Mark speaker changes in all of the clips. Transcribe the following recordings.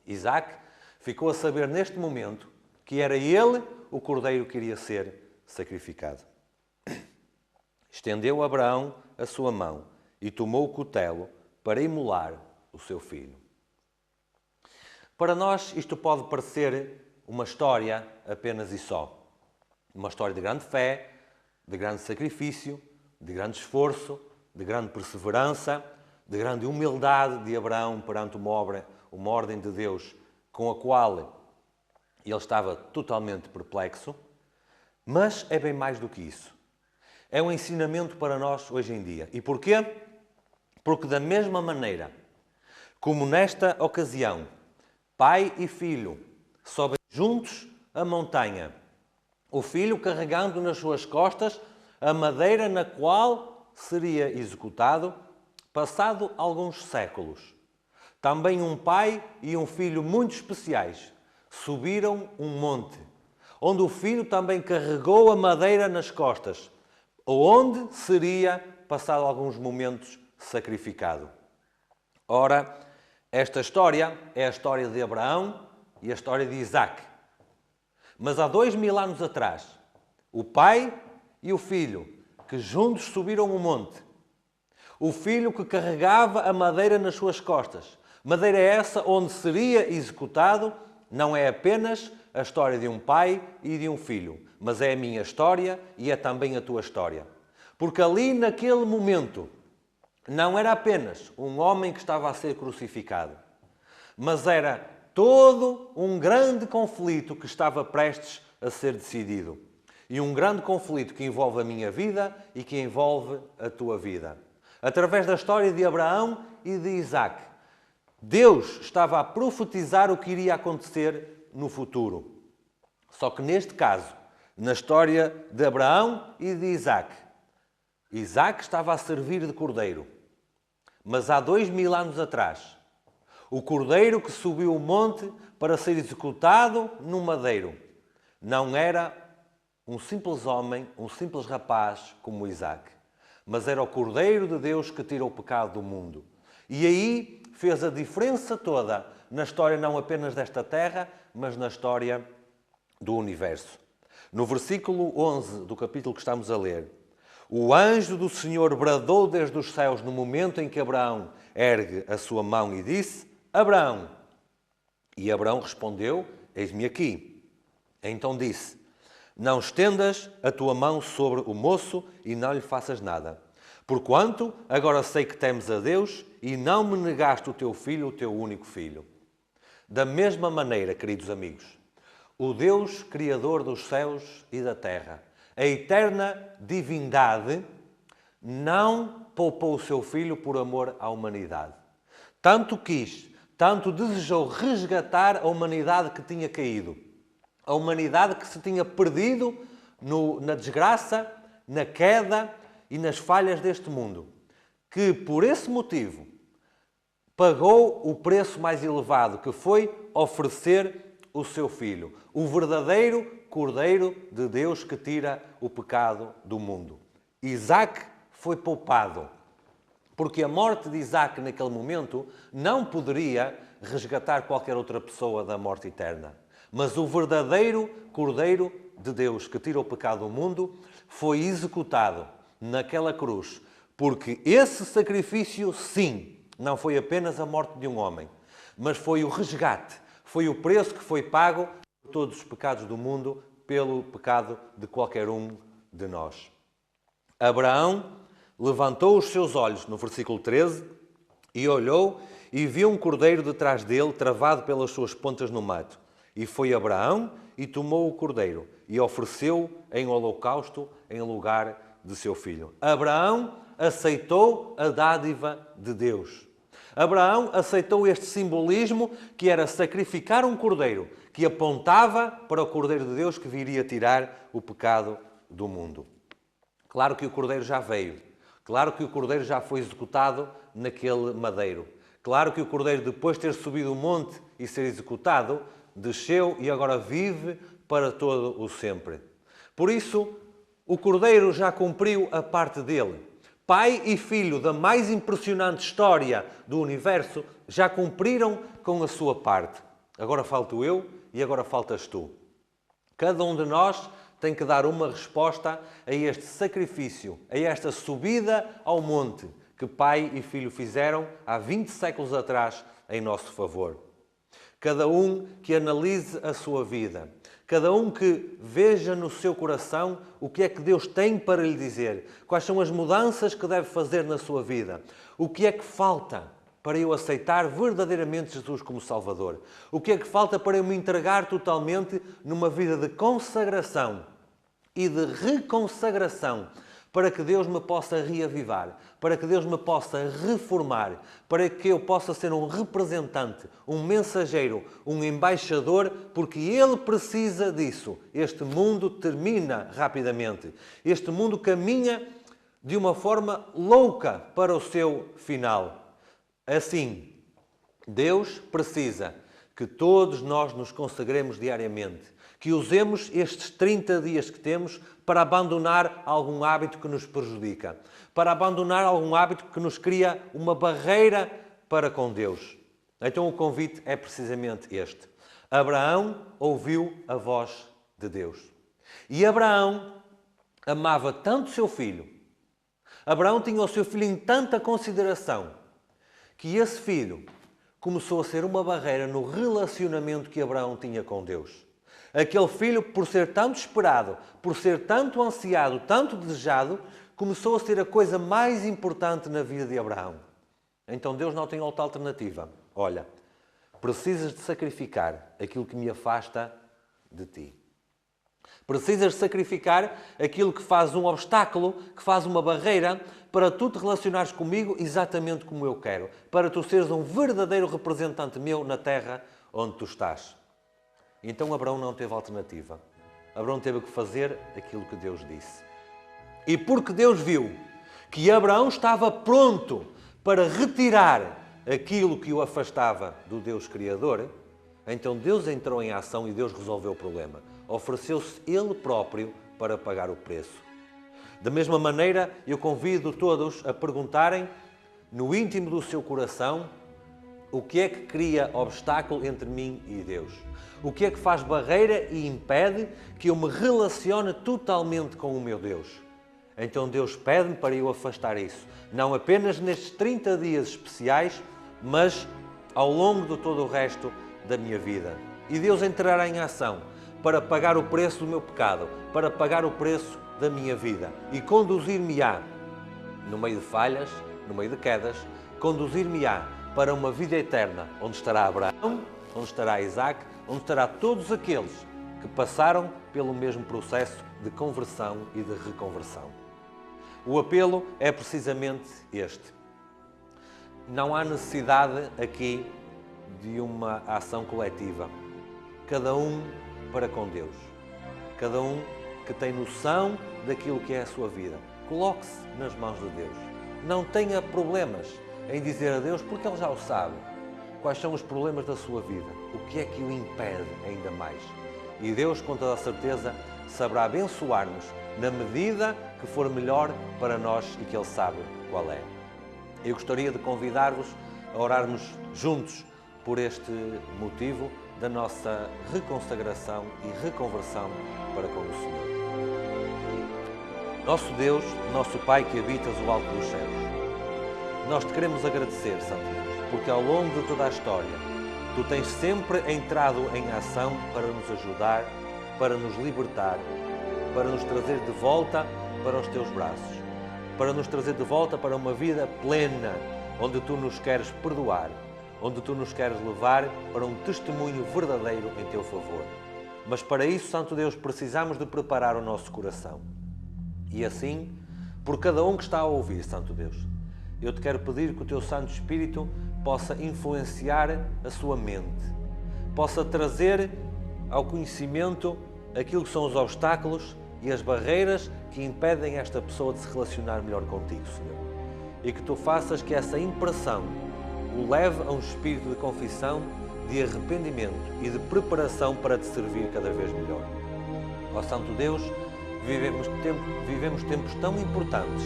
Speaker 1: Isaac ficou a saber neste momento que era ele o cordeiro que iria ser sacrificado. Estendeu Abraão a sua mão e tomou o cutelo para imolar o seu filho. Para nós isto pode parecer uma história apenas e só. Uma história de grande fé, de grande sacrifício, de grande esforço, de grande perseverança, de grande humildade de Abraão perante uma ordem de Deus com a qual ele estava totalmente perplexo. Mas é bem mais do que isso. É um ensinamento para nós hoje em dia. E porquê? Porque da mesma maneira como nesta ocasião pai e filho sobem juntos a montanha, o filho carregando nas suas costas a madeira na qual seria executado, passado alguns séculos. Também um pai e um filho muito especiais subiram um monte, onde o filho também carregou a madeira nas costas, onde seria, passado alguns momentos, sacrificado. Ora, esta história é a história de Abraão e a história de Isaac. Mas há 2000 anos atrás, o pai e o filho, que juntos subiram o monte, o filho que carregava a madeira nas suas costas, madeira essa onde seria executado, não é apenas a história de um pai e de um filho, mas é a minha história e é também a tua história. Porque ali, naquele momento, não era apenas um homem que estava a ser crucificado, mas era todo um grande conflito que estava prestes a ser decidido. E um grande conflito que envolve a minha vida e que envolve a tua vida. Através da história de Abraão e de Isaac, Deus estava a profetizar o que iria acontecer no futuro. Só que neste caso, na história de Abraão e de Isaac, Isaac estava a servir de cordeiro. Mas há 2000 anos atrás, o cordeiro que subiu o monte para ser executado no madeiro não era um simples homem, um simples rapaz como Isaac, mas era o cordeiro de Deus que tira o pecado do mundo. E aí fez a diferença toda na história não apenas desta terra, mas na história do universo. No versículo 11 do capítulo que estamos a ler, o anjo do Senhor bradou desde os céus no momento em que Abraão ergue a sua mão e disse: Abraão! E Abraão respondeu: Eis-me aqui. Então disse: Não estendas a tua mão sobre o moço e não lhe faças nada. Porquanto agora sei que temes a Deus e não me negaste o teu filho, o teu único filho. Da mesma maneira, queridos amigos, o Deus Criador dos céus e da terra, a eterna divindade, não poupou o seu filho por amor à humanidade. Tanto quis, tanto desejou resgatar a humanidade que tinha caído. A humanidade que se tinha perdido na desgraça, na queda e nas falhas deste mundo. Que, por esse motivo, pagou o preço mais elevado, que foi oferecer o seu filho. O verdadeiro Cordeiro de Deus que tira o pecado do mundo. Isaac foi poupado. Porque a morte de Isaac naquele momento não poderia resgatar qualquer outra pessoa da morte eterna. Mas o verdadeiro Cordeiro de Deus que tira o pecado do mundo foi executado naquela cruz. Porque esse sacrifício, sim, não foi apenas a morte de um homem, mas foi o resgate, foi o preço que foi pago por todos os pecados do mundo, pelo pecado de qualquer um de nós. Abraão levantou os seus olhos, no versículo 13, e olhou e viu um cordeiro detrás dele, travado pelas suas pontas no mato. E foi Abraão e tomou o cordeiro e ofereceu em holocausto em lugar de seu filho. Abraão aceitou a dádiva de Deus. Abraão aceitou este simbolismo que era sacrificar um cordeiro, que apontava para o Cordeiro de Deus que viria tirar o pecado do mundo. Claro que o cordeiro já veio. Claro que o cordeiro já foi executado naquele madeiro. Claro que o cordeiro, depois de ter subido o monte e ser executado, desceu e agora vive para todo o sempre. Por isso, o cordeiro já cumpriu a parte dele. Pai e filho da mais impressionante história do universo já cumpriram com a sua parte. Agora falto eu e agora faltas tu. Cada um de nós tem que dar uma resposta a este sacrifício, a esta subida ao monte que pai e filho fizeram há 20 séculos atrás em nosso favor. Cada um que analise a sua vida, cada um que veja no seu coração o que é que Deus tem para lhe dizer, quais são as mudanças que deve fazer na sua vida, o que é que falta para eu aceitar verdadeiramente Jesus como Salvador, o que é que falta para eu me entregar totalmente numa vida de consagração e de reconsagração, para que Deus me possa reavivar, para que Deus me possa reformar, para que eu possa ser um representante, um mensageiro, um embaixador, porque Ele precisa disso. Este mundo termina rapidamente. Este mundo caminha de uma forma louca para o seu final. Assim, Deus precisa que todos nós nos consagremos diariamente, que usemos estes 30 dias que temos para abandonar algum hábito que nos prejudica, para abandonar algum hábito que nos cria uma barreira para com Deus. Então o convite é precisamente este. Abraão ouviu a voz de Deus. E Abraão amava tanto o seu filho, Abraão tinha o seu filho em tanta consideração, que esse filho começou a ser uma barreira no relacionamento que Abraão tinha com Deus. Aquele filho, por ser tanto esperado, por ser tanto ansiado, tanto desejado, começou a ser a coisa mais importante na vida de Abraão. Então Deus não tem outra alternativa. Olha, precisas de sacrificar aquilo que me afasta de ti. Precisas de sacrificar aquilo que faz um obstáculo, que faz uma barreira, para tu te relacionares comigo exatamente como eu quero. Para tu seres um verdadeiro representante meu na terra onde tu estás. Então Abraão não teve alternativa. Abraão teve que fazer aquilo que Deus disse. E porque Deus viu que Abraão estava pronto para retirar aquilo que o afastava do Deus Criador, então Deus entrou em ação e Deus resolveu o problema. Ofereceu-se Ele próprio para pagar o preço. Da mesma maneira, eu convido todos a perguntarem no íntimo do seu coração o que é que cria obstáculo entre mim e Deus. O que é que faz barreira e impede que eu me relacione totalmente com o meu Deus. Então Deus pede-me para eu afastar isso. Não apenas nestes 30 dias especiais, mas ao longo de todo o resto da minha vida. E Deus entrará em ação para pagar o preço do meu pecado, para pagar o preço da minha vida e conduzir-me-á, no meio de falhas, no meio de quedas, conduzir-me-á para uma vida eterna, onde estará Abraão, onde estará Isaac, onde estará todos aqueles que passaram pelo mesmo processo de conversão e de reconversão. O apelo é precisamente este. Não há necessidade aqui de uma ação coletiva. Cada um para com Deus. Cada um que tem noção daquilo que é a sua vida. Coloque-se nas mãos de Deus. Não tenha problemas em dizer a Deus, porque Ele já o sabe, quais são os problemas da sua vida, o que é que o impede ainda mais. E Deus, com toda a certeza, saberá abençoar-nos na medida que for melhor para nós e que Ele sabe qual é. Eu gostaria de convidar-vos a orarmos juntos por este motivo da nossa reconsagração e reconversão para com o Senhor. Nosso Deus, nosso Pai que habitas o alto dos céus, nós te queremos agradecer, Santo Deus, porque ao longo de toda a história, tu tens sempre entrado em ação para nos ajudar, para nos libertar, para nos trazer de volta para os teus braços, para nos trazer de volta para uma vida plena, onde tu nos queres perdoar, onde tu nos queres levar para um testemunho verdadeiro em teu favor. Mas para isso, Santo Deus, precisamos de preparar o nosso coração. E assim, por cada um que está a ouvir, Santo Deus, eu te quero pedir que o teu Santo Espírito possa influenciar a sua mente, possa trazer ao conhecimento aquilo que são os obstáculos e as barreiras que impedem esta pessoa de se relacionar melhor contigo, Senhor. E que tu faças que essa impressão o leve a um espírito de confissão, de arrependimento e de preparação para te servir cada vez melhor. Ó Santo Deus, vivemos tempos tão importantes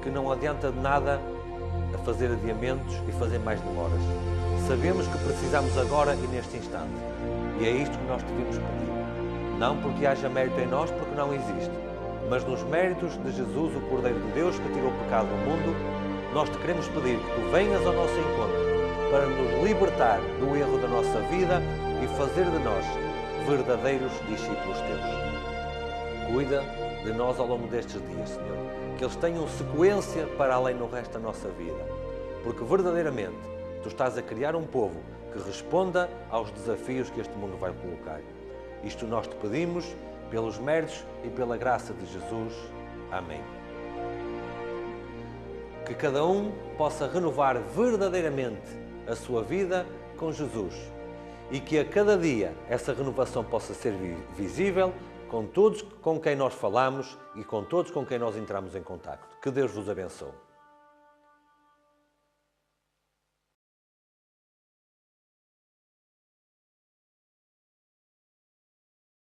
Speaker 1: que não adianta de nada a fazer adiamentos e fazer mais demoras. sabemos que precisamos agora e neste instante. E é isto que nós te vimos pedir. Não porque haja mérito em nós, porque não existe, mas nos méritos de Jesus, o Cordeiro de Deus, que tirou o pecado do mundo, nós te queremos pedir que tu venhas ao nosso encontro para nos libertar do erro da nossa vida e fazer de nós verdadeiros discípulos teus. Cuida de nós ao longo destes dias, Senhor, que eles tenham sequência para além no resto da nossa vida, porque verdadeiramente tu estás a criar um povo que responda aos desafios que este mundo vai colocar. Isto nós te pedimos pelos méritos e pela graça de Jesus. Amém. Que cada um possa renovar verdadeiramente a sua vida com Jesus e que a cada dia essa renovação possa ser visível com todos com quem nós falamos e com todos com quem nós entramos em contacto. Que Deus vos abençoe.